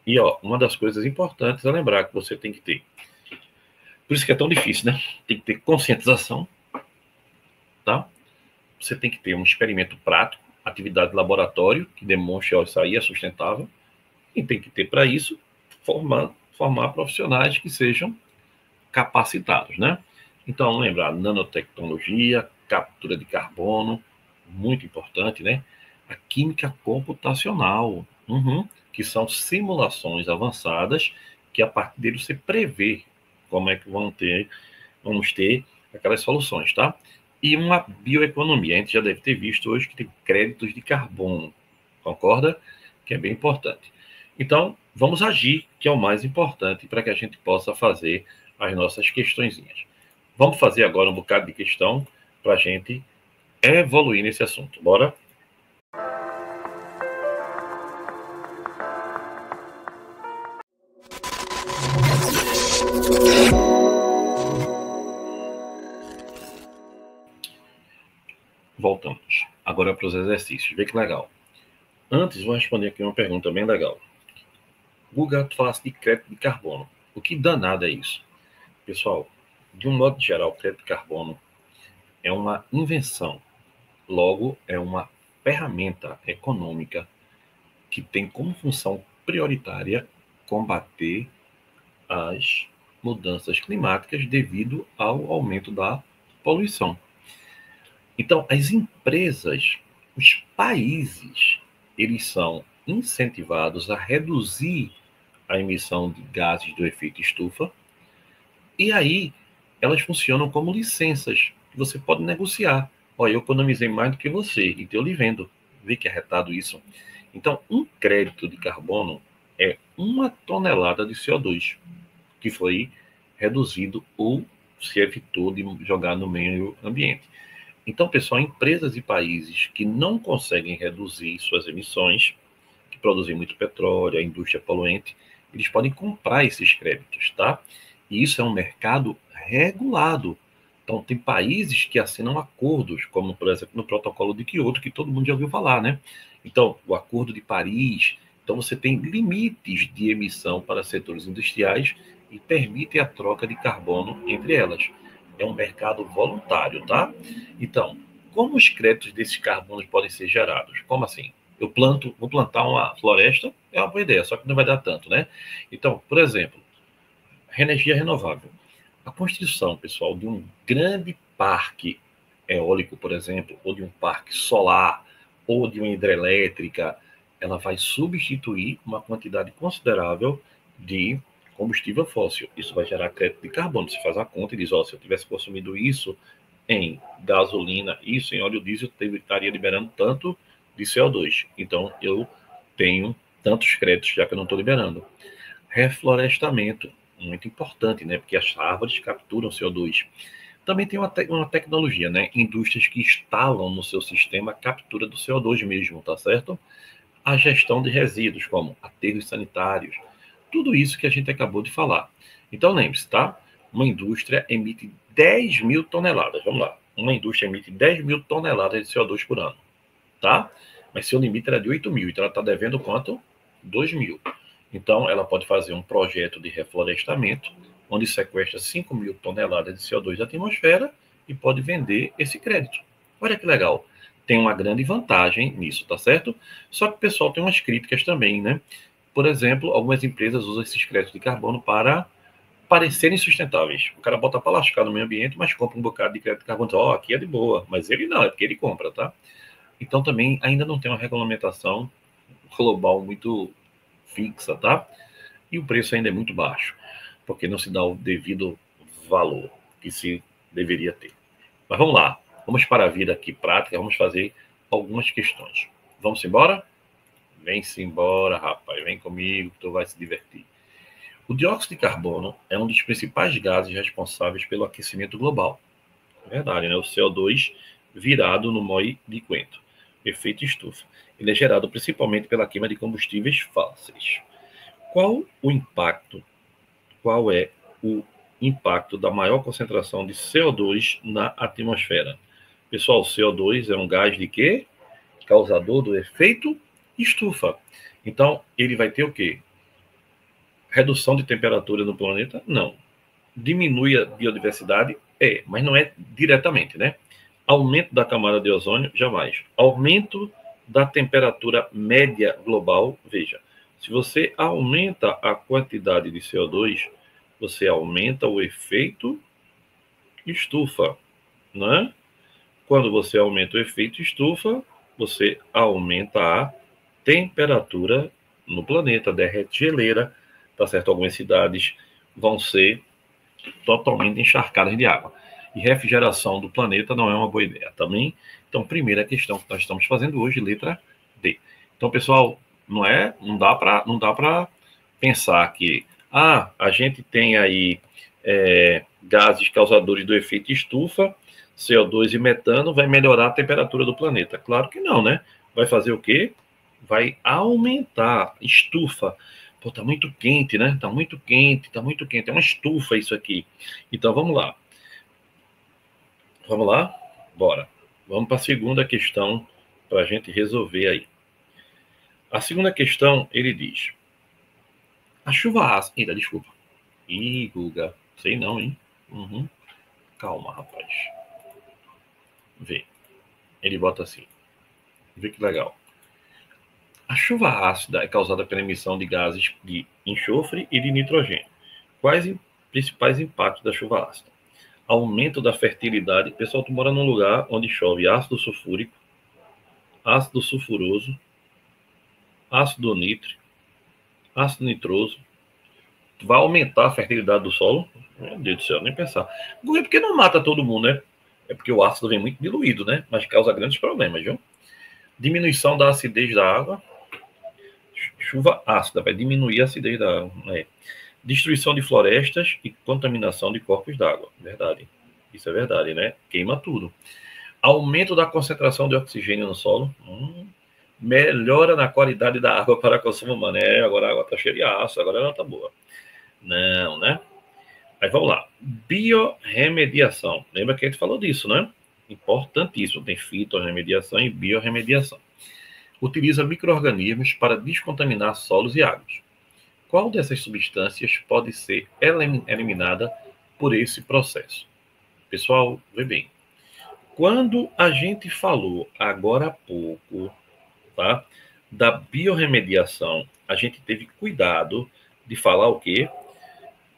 E, ó, uma das coisas importantes é lembrar que você tem que ter. Por isso que é tão difícil, né? Tem que ter conscientização, tá? Você tem que ter um experimento prático, atividade de laboratório, que demonstre, ó, isso aí é sustentável. E tem que ter, para isso, formar profissionais que sejam capacitados, né? Então, lembrar, nanotecnologia, captura de carbono, muito importante, né? A química computacional, que são simulações avançadas que a partir dele você prevê como é que vamos ter aquelas soluções, tá? E uma bioeconomia, a gente já deve ter visto hoje que tem créditos de carbono, concorda? Que é bem importante. Então, vamos agir, que é o mais importante para que a gente possa fazer as nossas questõezinhas. Vamos fazer agora um bocado de questão para a gente evoluir nesse assunto. Bora? Voltamos. Agora para os exercícios. Vê que legal. Antes, vou responder aqui uma pergunta bem legal. Guga, tu falaste de crédito de carbono. O que danado é isso? Pessoal, de um modo geral, o crédito de carbono é uma invenção. Logo, é uma ferramenta econômica que tem como função prioritária combater as mudanças climáticas devido ao aumento da poluição. Então, as empresas, os países, eles são incentivados a reduzir a emissão de gases do efeito estufa, e aí elas funcionam como licenças que você pode negociar. Olha, eu economizei mais do que você, e eu lhe vendo. Vê que é retado isso. Então, um crédito de carbono é 1 tonelada de CO2 que foi reduzido ou se evitou de jogar no meio ambiente. Então, pessoal, empresas e países que não conseguem reduzir suas emissões, que produzem muito petróleo, a indústria poluente, eles podem comprar esses créditos, tá? E isso é um mercado regulado. Então, tem países que assinam acordos, como, por exemplo, no Protocolo de Quioto, que todo mundo já ouviu falar, né? Então, o Acordo de Paris. Então, você tem limites de emissão para setores industriais e permite a troca de carbono entre elas. É um mercado voluntário, tá? Então, como os créditos desses carbonos podem ser gerados? Como assim? Vou plantar uma floresta, é uma boa ideia, só que não vai dar tanto, né? Então, por exemplo, energia renovável. A construção, pessoal, de um grande parque eólico, por exemplo, ou de um parque solar, ou de uma hidrelétrica, ela vai substituir uma quantidade considerável de combustível fóssil. Isso vai gerar crédito de carbono. Você faz a conta e diz, ó, se eu tivesse consumido isso em gasolina, isso em óleo diesel, eu estaria liberando tanto de CO2. Então, eu tenho tantos créditos, já que eu não estou liberando. Reflorestamento, muito importante, né? Porque as árvores capturam CO2. Também tem uma tecnologia, né? Indústrias que instalam no seu sistema a captura do CO2 mesmo, tá certo? A gestão de resíduos, como aterros sanitários, tudo isso que a gente acabou de falar. Então, lembre-se, tá? Uma indústria emite 10 mil toneladas, vamos lá. Uma indústria emite 10 mil toneladas de CO2 por ano, tá? Mas seu limite era de 8 mil, então ela está devendo quanto? 2 mil. Então, ela pode fazer um projeto de reflorestamento, onde sequestra 5 mil toneladas de CO2 da atmosfera e pode vender esse crédito. Olha que legal. Tem uma grande vantagem nisso, tá certo? Só que o pessoal tem umas críticas também, né? Por exemplo, algumas empresas usam esses créditos de carbono para parecerem sustentáveis. O cara bota para lascar no meio ambiente, mas compra um bocado de crédito de carbono. Ó, aqui é de boa. Mas ele não, é porque ele compra, tá? Então também ainda não tem uma regulamentação global muito fixa, tá? E o preço ainda é muito baixo, porque não se dá o devido valor que se deveria ter. Mas vamos lá, vamos para a vida aqui prática, vamos fazer algumas questões. Vamos embora? Vem-se embora, rapaz, vem comigo que tu vai se divertir. O dióxido de carbono é um dos principais gases responsáveis pelo aquecimento global. É verdade, né? O CO2 virado no moe de Quento, efeito estufa. Ele é gerado principalmente pela queima de combustíveis fósseis. Qual o impacto? Qual é o impacto da maior concentração de CO2 na atmosfera? Pessoal, CO2 é um gás de quê? Causador do efeito estufa. Então, ele vai ter o quê? Redução de temperatura no planeta? Não. Diminui a biodiversidade? É, mas não é diretamente, né? Aumento da camada de ozônio? Jamais. Aumento da temperatura média global? Veja, se você aumenta a quantidade de CO2, você aumenta o efeito estufa, né? Quando você aumenta o efeito estufa, você aumenta a temperatura no planeta, derrete geleira, tá certo? Algumas cidades vão ser totalmente encharcadas de água. E refrigeração do planeta não é uma boa ideia também. Então, primeira questão que nós estamos fazendo hoje, letra D. Então, pessoal, não dá para pensar que a gente tem aí gases causadores do efeito estufa, CO2 e metano, vai melhorar a temperatura do planeta. Claro que não, né? Vai fazer o quê? Vai aumentar, estufa. Pô, tá muito quente, né? Tá muito quente, tá muito quente. É uma estufa isso aqui. Então, vamos lá. Vamos lá? Bora. Vamos para a segunda questão para a gente resolver aí. A segunda questão, ele diz: a chuva ácida. Eita, desculpa. Ih, Guga. Sei não, hein? Uhum. Calma, rapaz. Vê. Ele bota assim. Vê que legal. A chuva ácida é causada pela emissão de gases de enxofre e de nitrogênio. Quais os principais impactos da chuva ácida? Aumento da fertilidade. Pessoal, tu mora num lugar onde chove ácido sulfúrico, ácido sulfuroso, ácido nítrico, ácido nitroso. Tu vai aumentar a fertilidade do solo? Meu Deus do céu, nem pensar. Por que não mata todo mundo, né? É porque o ácido vem muito diluído, né? Mas causa grandes problemas, viu? Diminuição da acidez da água. Chuva ácida vai diminuir a acidez da água. Né? Destruição de florestas e contaminação de corpos d'água. Verdade. Isso é verdade, né? Queima tudo. Aumento da concentração de oxigênio no solo. Melhora na qualidade da água para consumo humano. Agora a água está cheia de ácido, agora ela está boa. Não, né? Aí vamos lá. Biorremediação. Lembra que a gente falou disso, né? Importantíssimo. Tem fitorremediação e biorremediação. Utiliza micro-organismos para descontaminar solos e águas. Qual dessas substâncias pode ser eliminada por esse processo? Pessoal, vê bem. Quando a gente falou agora há pouco, tá, da biorremediação, a gente teve cuidado de falar o quê?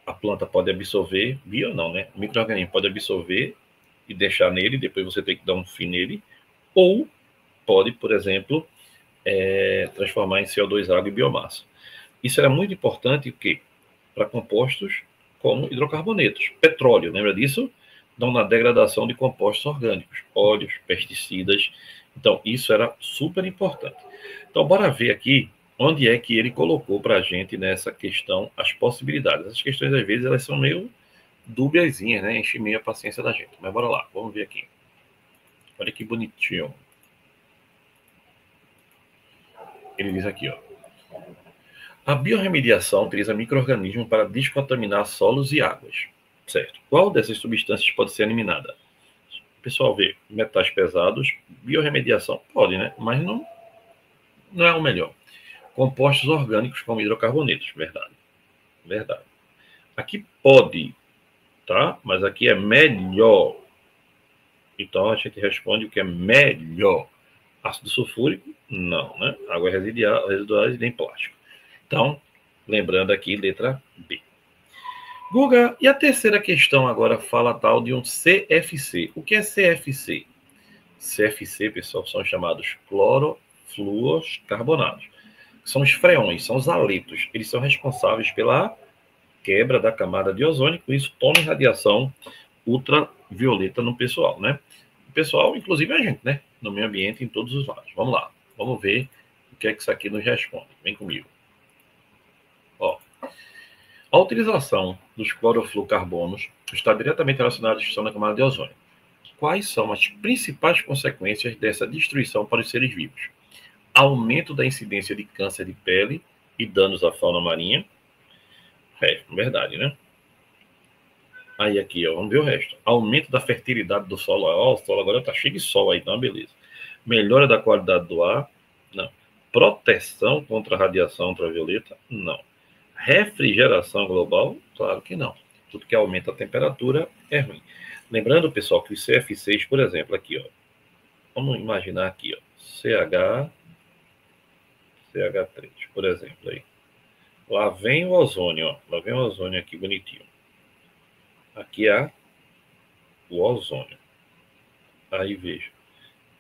A planta pode absorver, bio não, né? O micro-organismo pode absorver e deixar nele, depois você tem que dar um fim nele, ou pode, por exemplo, transformar em CO2, água e biomassa. Isso era muito importante para compostos como hidrocarbonetos, petróleo, lembra disso? Então, na degradação de compostos orgânicos, óleos, pesticidas. Então, isso era super importante. Então, bora ver aqui onde é que ele colocou para a gente nessa questão as possibilidades. Essas questões, às vezes, elas são meio dúbiazinhas, né? Enche meio a paciência da gente. Mas bora lá, vamos ver aqui. Olha que bonitinho. Ele diz aqui, ó. A biorremediação utiliza micro-organismos para descontaminar solos e águas. Certo. Qual dessas substâncias pode ser eliminada? O pessoal vê metais pesados, biorremediação pode, né? Mas não é o melhor. Compostos orgânicos como hidrocarbonetos, verdade. Verdade. Aqui pode, tá? Mas aqui é melhor. Então a gente responde o que é melhor. Ácido sulfúrico? Não, né? Águas residuais nem plástico. Então, lembrando aqui, letra B. Guga, e a terceira questão agora fala tal de um CFC. O que é CFC? CFC, pessoal, são chamados clorofluorcarbonados. São os freões, são os haletos. Eles são responsáveis pela quebra da camada de ozônio, com isso toma radiação ultravioleta no pessoal, né? O pessoal, inclusive a gente, né? No meio ambiente, em todos os lados. Vamos lá, vamos ver o que é que isso aqui nos responde. Vem comigo. Ó, a utilização dos clorofluorcarbonos está diretamente relacionada à destruição da camada de ozônio. Quais são as principais consequências dessa destruição para os seres vivos? Aumento da incidência de câncer de pele e danos à fauna marinha. Verdade, né? Aí aqui, ó, vamos ver o resto. Aumento da fertilidade do solo. Ó, o solo agora está cheio de sol aí, então beleza. Melhora da qualidade do ar? Não. Proteção contra a radiação ultravioleta? Não. Refrigeração global? Claro que não. Tudo que aumenta a temperatura é ruim. Lembrando, pessoal, que o CF6, por exemplo, aqui, ó. Vamos imaginar aqui, ó. CH3, por exemplo, aí. Lá vem o ozônio, ó. Lá vem o ozônio aqui, bonitinho. Aqui é o ozônio. Aí veja.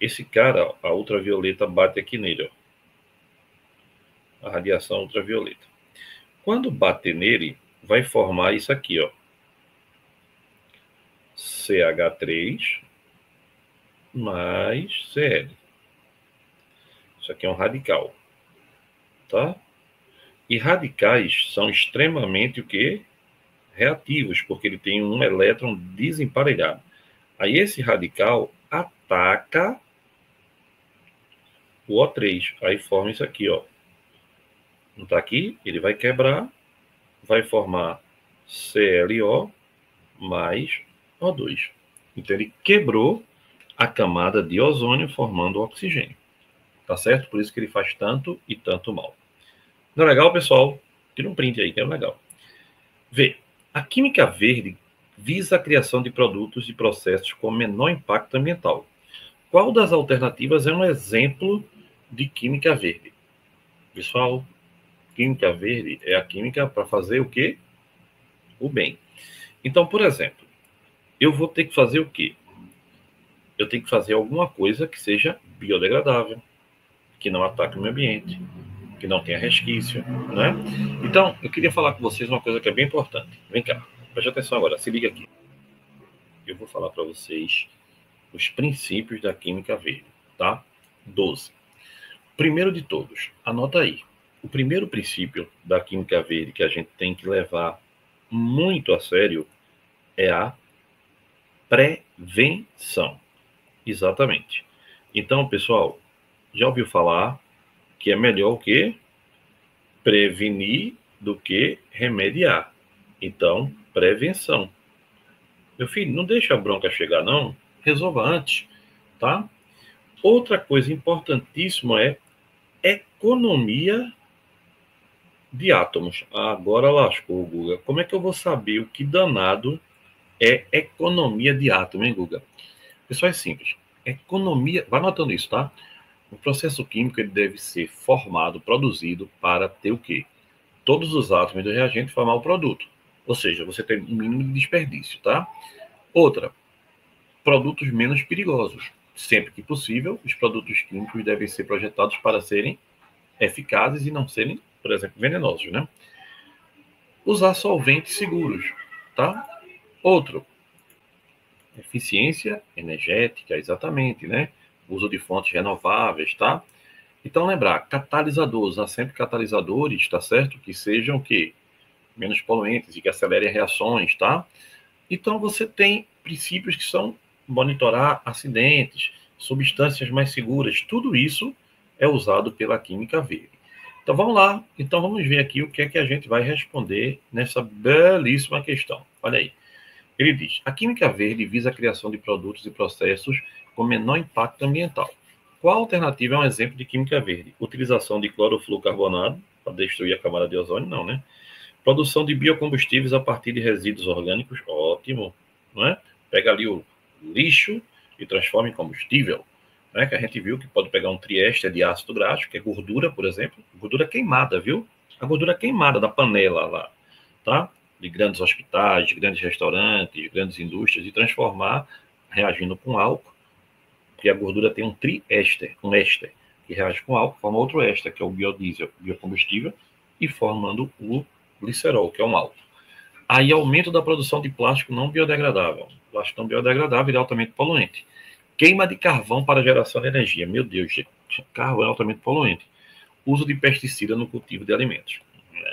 Esse cara, ó, a ultravioleta bate aqui nele, ó. A radiação ultravioleta. Quando bater nele, vai formar isso aqui, ó. CH3 mais Cl. Isso aqui é um radical, tá? E radicais são extremamente o quê? Reativos, porque ele tem um elétron desemparelhado. Aí esse radical ataca o O3, aí forma isso aqui, ó. Não tá aqui? Ele vai quebrar, vai formar ClO mais O2. Então ele quebrou a camada de ozônio formando o oxigênio. Tá certo? Por isso que ele faz tanto e tanto mal. Não é legal, pessoal? Tira um print aí, que é legal. Vê, a química verde visa a criação de produtos e processos com menor impacto ambiental. Qual das alternativas é um exemplo de química verde? Pessoal, química verde é a química para fazer o quê? O bem. Então, por exemplo, eu vou ter que fazer o quê? Eu tenho que fazer alguma coisa que seja biodegradável, que não ataque o meio ambiente, que não tenha resquício, né? Então, eu queria falar com vocês uma coisa que é bem importante. Vem cá, preste atenção agora, se liga aqui. Eu vou falar para vocês os princípios da química verde, tá? 12. Primeiro de todos, anota aí. O primeiro princípio da química verde que a gente tem que levar muito a sério é a prevenção. Exatamente. Então, pessoal, já ouviu falar que é melhor o quê? Prevenir do que remediar. Então, prevenção. Meu filho, não deixa a bronca chegar, não. Resolva antes, tá? Outra coisa importantíssima é economia de átomos. Agora lascou, Guga. Como é que eu vou saber o que danado é economia de átomo, hein, Guga? Pessoal, é simples. Economia, vai anotando isso, tá? O processo químico ele deve ser formado, produzido para ter o quê? Todos os átomos do reagente formar o produto. Ou seja, você tem um mínimo de desperdício, tá? Outra, produtos menos perigosos. Sempre que possível, os produtos químicos devem ser projetados para serem eficazes e não serem, por exemplo, venenosos, né? Usar solventes seguros, tá? Outro, eficiência energética, exatamente, né? Uso de fontes renováveis, tá? Então, lembrar, catalisador, usar sempre catalisadores, tá certo? Que sejam o quê? Menos poluentes e que acelerem reações, tá? Então, você tem princípios que são monitorar acidentes, substâncias mais seguras, tudo isso é usado pela química verde. Então, vamos lá. Então, vamos ver aqui o que é que a gente vai responder nessa belíssima questão. Olha aí. Ele diz, a química verde visa a criação de produtos e processos com menor impacto ambiental. Qual alternativa é um exemplo de química verde? Utilização de clorofluorcarbonato para destruir a camada de ozônio? Não, né? Produção de biocombustíveis a partir de resíduos orgânicos? Ótimo, não é? Pega ali o lixo e transforma em combustível, né? Que a gente viu que pode pegar um triéster de ácido graxo, que é gordura, por exemplo, gordura queimada, viu? A gordura queimada da panela lá, tá? De grandes hospitais, de grandes restaurantes, de grandes indústrias, e transformar, reagindo com álcool, porque a gordura tem um triéster, um éster, que reage com álcool, forma outro éster, que é o biodiesel, biocombustível, e formando o glicerol, que é um álcool. Aí, aumento da produção de plástico não biodegradável. Plástico não biodegradável é altamente poluente. Queima de carvão para geração de energia. Meu Deus, carvão é altamente poluente. Uso de pesticida no cultivo de alimentos.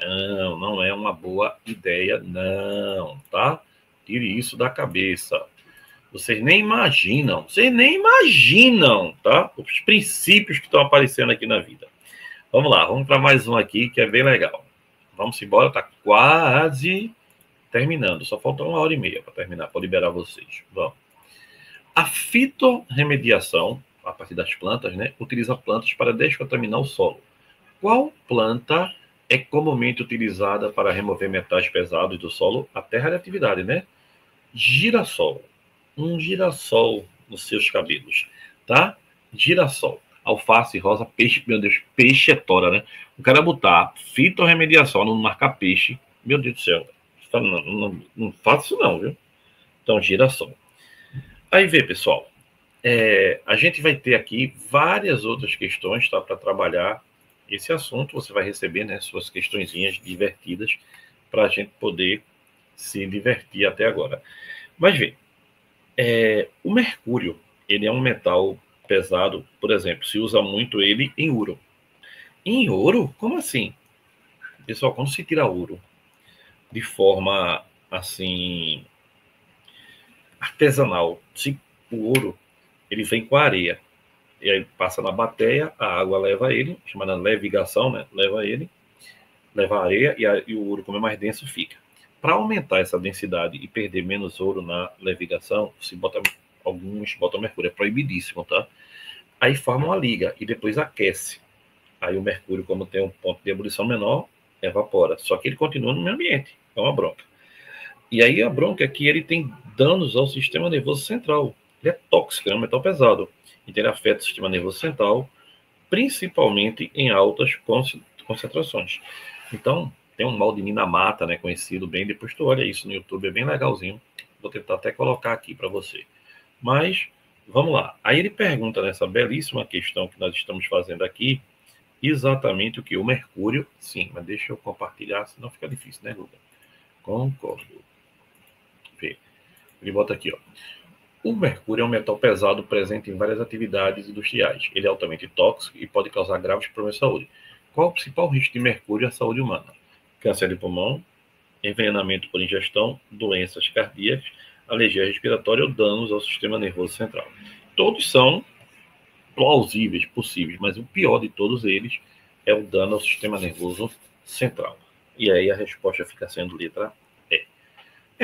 Não, não é uma boa ideia, não, tá? Tire isso da cabeça. Vocês nem imaginam, tá? Os princípios que estão aparecendo aqui na vida. Vamos lá, vamos para mais um aqui que é bem legal. Vamos embora, tá quase terminando. Só falta 1h30 para terminar, para liberar vocês. Vamos. A fitorremediação, a partir das plantas, né, utiliza plantas para descontaminar o solo. Qual planta é comumente utilizada para remover metais pesados do solo até radioatividade, né? Girassol. Um girassol nos seus cabelos, tá? Girassol. Alface, rosa, peixe. Meu Deus, peixe é tora, né? O cara botar fitorremediação, não marcar peixe. Meu Deus do céu. Não faço isso não, viu? Então, girassol. Aí vê, pessoal. A gente vai ter aqui várias outras questões, tá? Para trabalhar esse assunto. Você vai receber, né, suas questõezinhas divertidas para a gente poder se divertir até agora. Mas vê, o mercúrio, ele é um metal pesado, por exemplo, se usa muito ele em ouro. Em ouro? Como assim? Pessoal, quando se tira ouro de forma, assim, artesanal, o ouro, ele vem com a areia, e aí passa na bateia, a água leva ele, chamada levigação, né? Leva a areia e o ouro, como é mais denso, fica. Para aumentar essa densidade e perder menos ouro na levigação, alguns botam mercúrio, é proibidíssimo, tá? Aí forma uma liga e depois aquece. Aí o mercúrio, como tem um ponto de ebulição menor, evapora. Só que ele continua no meio ambiente, é uma bronca. E aí a bronca é que ele tem danos ao sistema nervoso central. Ele é tóxico, é um metal pesado. Então ele afeta o sistema nervoso central, principalmente em altas concentrações. Então, tem um mal de Minamata, né, conhecido bem, depois tu olha isso no YouTube, é bem legalzinho. Vou tentar até colocar aqui para você. Mas, vamos lá. Aí ele pergunta nessa belíssima questão que nós estamos fazendo aqui, exatamente o que? O mercúrio, sim, mas deixa eu compartilhar, senão fica difícil, né, Luda? Concordo. Ele bota aqui, ó. O mercúrio é um metal pesado presente em várias atividades industriais. Ele é altamente tóxico e pode causar graves problemas de saúde. Qual o principal risco de mercúrio à saúde humana? Câncer de pulmão, envenenamento por ingestão, doenças cardíacas, alergia respiratória ou danos ao sistema nervoso central. Todos são plausíveis, possíveis, mas o pior de todos eles é o dano ao sistema nervoso central. E aí a resposta fica sendo letra E.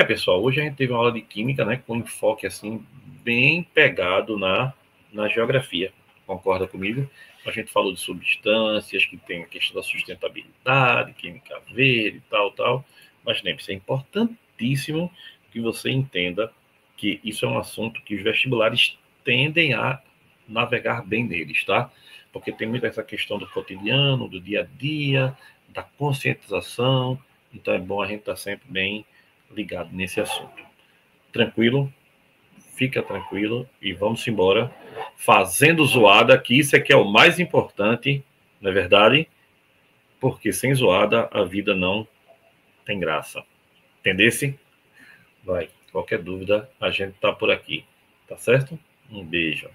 Pessoal, hoje a gente teve uma aula de química, né, com enfoque assim bem pegado na geografia. Concorda comigo? A gente falou de substâncias, que tem a questão da sustentabilidade, química verde, tal. Mas lembre-se, é importantíssimo que você entenda que isso é um assunto que os vestibulares tendem a navegar bem neles, tá? Porque tem muito essa questão do cotidiano, do dia a dia, da conscientização. Então é bom a gente estar sempre bem ligado nesse assunto. Tranquilo? Fica tranquilo e vamos embora fazendo zoada, que isso é que é o mais importante, não é verdade? Porque sem zoada a vida não tem graça. Entendesse? Vai. Qualquer dúvida, a gente tá por aqui. Tá certo? Um beijo.